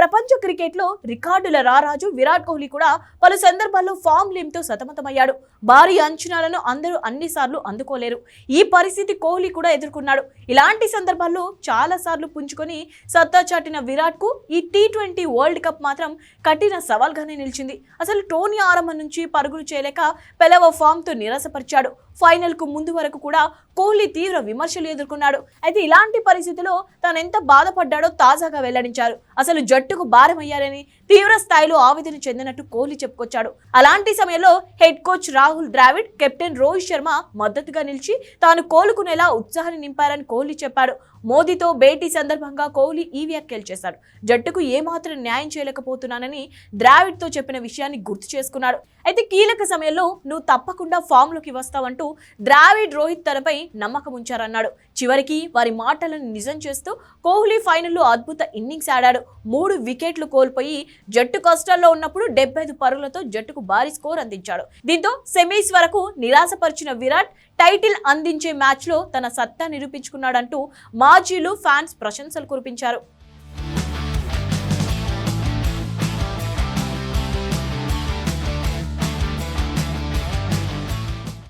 ప్రపంచ క్రికెట్ లో రికార్డుల రారాజు విరాట్ కోహ్లీ కూడా పలు సందర్భాల్లో ఫామ్ తో సతమతమయ్యాడు. భారీ అంచనాలను అందరూ అన్నిసార్లు అందుకోలేరు. ఈ పరిస్థితి కోహ్లీ కూడా ఎదుర్కొన్నాడు. ఇలాంటి సందర్భాల్లో చాలా సార్లు పుంజుకొని సత్తా చాటిన విరాట్ కు ఈ టీ20 వరల్డ్ కప్ మాత్రం కఠిన సవాల్గానే నిలిచింది. అసలు టోర్నీ ఆరంభం నుంచి పరుగులు చేయలేక పెలవ ఫామ్ తో నిరాశపరిచాడు. ఫైనల్ కు ముందు వరకు కూడా కోహ్లీ తీవ్ర విమర్శలు ఎదుర్కొన్నాడు. అయితే ఇలాంటి పరిస్థితిలో తాను ఎంత బాధపడ్డాడో తాజాగా వెల్లడించారు. అసలు జట్టుకు భారమయ్యారని తీవ్ర స్థాయిలో ఆవేదన చెందినట్టు కోహ్లీ చెప్పుకొచ్చాడు. అలాంటి సమయంలో head coach Rahul Dravid, captain Rohit Sharma మద్దతుగా నిలిచి తాను కోలుకునేలా ఉత్సాహాన్ని నింపారని కోహ్లీ చెప్పాడు. మోదీతో భేటీ సందర్భంగా కోహ్లీ ఈ వ్యాఖ్యలు చేశాడు. జట్టుకు ఏమాత్రం న్యాయం చేయలేకపోతున్నానని ద్రావిడ్ తో చెప్పిన విషయాన్ని గుర్తు చేసుకున్నాడు. అయితే కీలక సమయంలో నువ్వు తప్పకుండా ఫామ్ లోకి వస్తావంటూ ద్రావిడ్ రోహిత్ తనపై నమ్మకం ఉంచారన్నాడు. చివరికి వారి మాటలను నిజం చేస్తూ కోహ్లీ ఫైనల్లో అద్భుత ఇన్నింగ్స్ ఆడాడు. 3 వికెట్లు కోల్పోయి జట్టు కష్టాల్లో ఉన్నప్పుడు 75 పరుగులతో జట్టుకు భారీ స్కోర్ అందించాడు. దీంతో సెమీస్ వరకు నిరాశపరిచిన విరాట్ టైటిల్ అందించే మ్యాచ్లో తన సత్తా నిరూపించుకున్నాడంటూ మాజీలు ఫ్యాన్స్ ప్రశంసలు కురిపించారు.